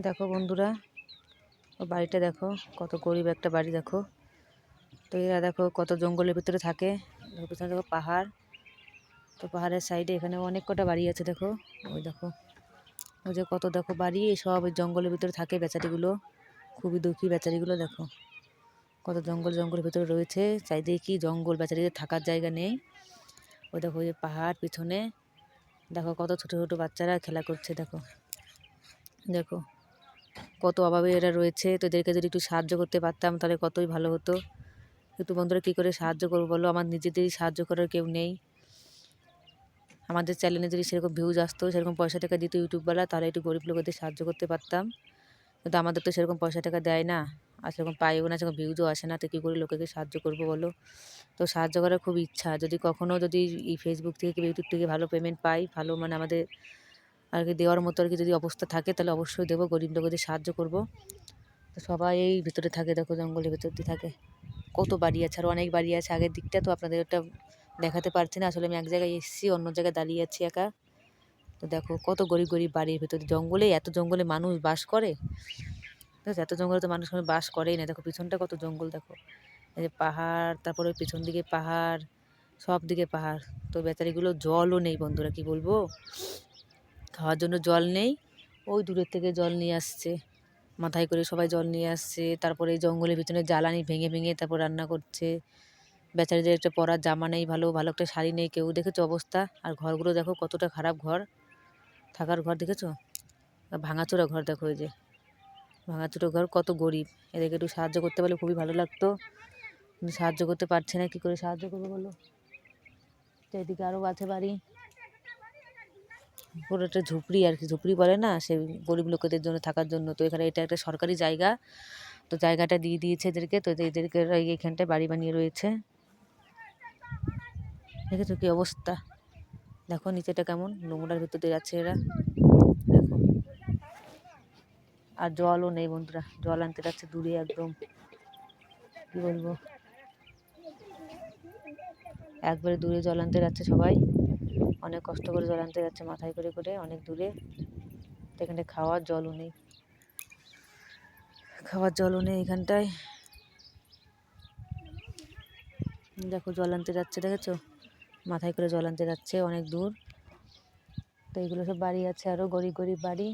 দেখো বন্ধুরা, ও বাড়িটা দেখো, কত গরিব একটা বাড়ি। দেখো তো এরা দেখো কত জঙ্গলের ভিতরে থাকে। পিছনে দেখো পাহাড়, তো পাহাড়ের সাইডে এখানে অনেক কটা বাড়ি আছে। দেখো ওই দেখো, ওই যে কত দেখো বাড়ি, সব ওই জঙ্গলের ভিতরে থাকে বেচারিগুলো। খুবই দুঃখী বেচারিগুলো। দেখো কত জঙ্গলের ভিতরে রয়েছে, চাইদিকে কি জঙ্গল, বেচারিদের থাকার জায়গা নেই। ওই দেখো ওই পাহাড় পিছনে দেখো কত ছোট ছোট বাচ্চারা খেলা করছে। দেখো দেখো কত অভাবে এরা রয়েছে। তো এদেরকে যদি একটু সাহায্য করতে পারতাম তাহলে কতই ভালো হতো। কিন্তু বন্ধুরা কী করে সাহায্য করবো বলো, আমার নিজেদেরই সাহায্য করার কেউ নেই। আমাদের চ্যানেলে যদি সেরকম ভিউজ আসতো, সেরকম পয়সা টাকা দিত ইউটিউবওয়ালা, তাহলে একটু গরিব লোকেদের সাহায্য করতে পারতাম। কিন্তু আমাদের তো সেরকম পয়সা টাকা দেয় না, আর সেরকম পাইও না, সেরকম ভিউজও আসে না। তো কী করে লোকেকে সাহায্য করবো বলো। তো সাহায্য করার খুব ইচ্ছা, যদি কখনও যদি এই ফেসবুক থেকে কিংবা ইউটিউব থেকে ভালো পেমেন্ট পাই, ভালো মানে আমাদের আর কি দেওয়ার মতো আর কি যদি অবস্থা থাকে, তাহলে অবশ্যই দেবো, গরিব লোকেদের সাহায্য করব। তো সবাই এই ভিতরে থাকে, দেখো জঙ্গলের ভিতর দিয়ে থাকে। কত বাড়ি আছে, আর অনেক বাড়ি আছে আগের দিকটা, তো আপনাদের ওটা দেখাতে পারছি না। আসলে আমি এক জায়গায় এসেছি, অন্য জায়গায় দাঁড়িয়ে আছি একা। তো দেখো কত গরিব গরিব বাড়ির ভিতরে, জঙ্গলে, এত জঙ্গলে মানুষ বাস করে। ঠিক আছে, এত জঙ্গলে তো মানুষ বাস করেই না। দেখো পিছনটা কত জঙ্গল। দেখো এই যে পাহাড়, তারপরে পিছন দিকে পাহাড়, সব দিকে পাহাড়। তো বেচারিগুলো জলও নেই বন্ধুরা, কি বলবো, খাওয়ার জন্য জল নেই। ওই দূরের থেকে জল নিয়ে আসছে, মাথায় করে সবাই জল নিয়ে আসছে। তারপরে এই জঙ্গলের ভিতরে জ্বালানি ভেঙে ভেঙে তারপর রান্না করছে। বেচারিদের একটা পরার জামা নেই, ভালো ভালো একটা শাড়ি নেই, কেউ দেখেছো অবস্থা। আর ঘরগুলো দেখো কতটা খারাপ ঘর, থাকার ঘর দেখেছো, ভাঙাচোরা ঘর। দেখো এই যে ভাঙাচোরা ঘর, কত গরিব। এদেরকে একটু সাহায্য করতে পারলে খুবই ভালো লাগতো, কিন্তু সাহায্য করতে পারছে না। কী করে সাহায্য করবো বলো। তো এদিকে আরও আছে বাড়ি, পুরো একটা ঝুপড়ি আর কি, ঝুপড়ি বলে না, সে গরিব লোকেদের জন্য থাকার জন্য। তো এখানে এটা একটা সরকারি জায়গা, তো জায়গাটা দিয়ে দিয়েছে এদেরকে। তো এদেরকে এইখানটায় বাড়ি বানিয়ে রয়েছে। দেখেছো কি অবস্থা, দেখো নিচেটা কেমন, নোংরার ভিতর দিয়ে যাচ্ছে এরা। দেখো আর জলও নেই বন্ধুরা, জল আনতে যাচ্ছে দূরে একদম, কি বলবো, একবারে দূরে জল আনতে যাচ্ছে সবাই। অনেক কষ্ট করে জল আনতে যাচ্ছে, মাথায় করে করে অনেক দূরে। তো এখানে খাওয়ার জলও নেই, খাওয়ার জলও নেই এখানটায়। দেখো জল আনতে যাচ্ছে, দেখেছো, মাথায় করে জল আনতে যাচ্ছে অনেক দূর। তো এইগুলো সব বাড়ি আছে, আরও গরিব গরিব বাড়ি।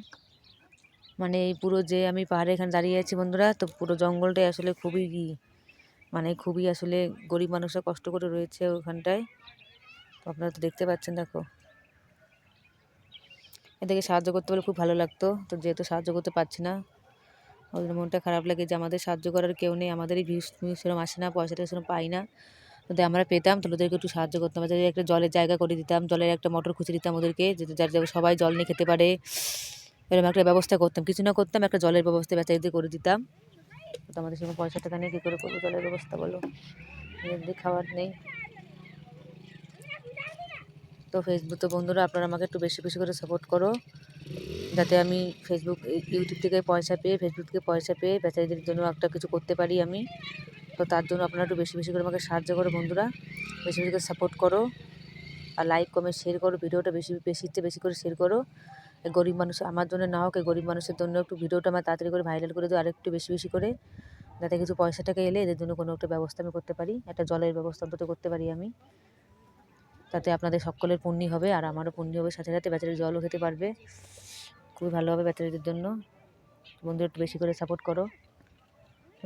মানে এই পুরো যে আমি পাহাড়ে এখানে দাঁড়িয়ে আছি বন্ধুরা, তো পুরো জঙ্গলটাই আসলে খুবই মানে খুবই আসলে গরিব মানুষরা কষ্ট করে রয়েছে ওখানটায়। তো আপনারা তো দেখতে পাচ্ছেন। দেখো এদেরকে সাহায্য করতে পারলে খুব ভালো লাগতো, তো যেহেতু সাহায্য করতে পারছি না, ওই জন্য মনটা খারাপ লাগে যে আমাদের সাহায্য করার কেউ নেই। আমাদেরই ভিউজ সেরকম আসে না, পয়সাটা সেরকম পাই না। যদি আমরা পেতাম তাহলে ওদেরকে একটু সাহায্য করতাম, যদি একটা জলের জায়গা করে দিতাম, জলের একটা মোটর খুঁজে দিতাম ওদেরকে, যার সবাই জল নিয়ে খেতে পারে, এরকম একটা ব্যবস্থা করতাম। কিছু না করতাম, একটা জলের ব্যবস্থা বেচারিদের করে দিতাম। তো আমাদের সেরকম পয়সা টাকা নেই, কী করে করবো জলের ব্যবস্থা বলো, নিজেদের খাবার নেই। তো ফেসবুক, তো বন্ধুরা আপনারা আমাকে একটু বেশি বেশি করে সাপোর্ট করো, যাতে আমি ফেসবুক ইউটিউব থেকে পয়সা পেয়ে, ফেসবুক থেকে পয়সা পেয়ে বেচারিদের জন্য একটা কিছু করতে পারি আমি। তো তার জন্য আপনারা একটু বেশি বেশি করে আমাকে সাহায্য করো বন্ধুরা, বেশি বেশি করে সাপোর্ট করো, আর লাইক কমেন্ট শেয়ার করো, ভিডিওটা বেশিতে বেশি করে শেয়ার করো। এই গরিব মানুষ, আমার জন্য না হোক, এই গরিব মানুষের জন্য একটু ভিডিওটা আমার তাড়াতাড়ি করে ভাইরাল করে দিও, আর একটু বেশি বেশি করে, যাতে কিছু পয়সা টাকা এলে এদের জন্য কোনো একটা ব্যবস্থা আমি করতে পারি, একটা জলের ব্যবস্থা অন্তত করতে পারি আমি। তাতে আপনাদের সকলের পুণ্যি হবে, আর আমারও পুণ্যি হবে, সাথে সাথে বেচারি জলও খেতে পারবে, খুবই ভালো হবে বেচারিদের জন্য। বন্ধুরা একটু বেশি করে সাপোর্ট করো।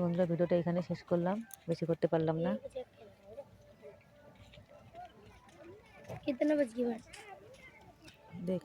বন্ধুরা ভিডিওটা এখানে শেষ করলাম, বেশি করতে পারলাম না। कितने बज गए देख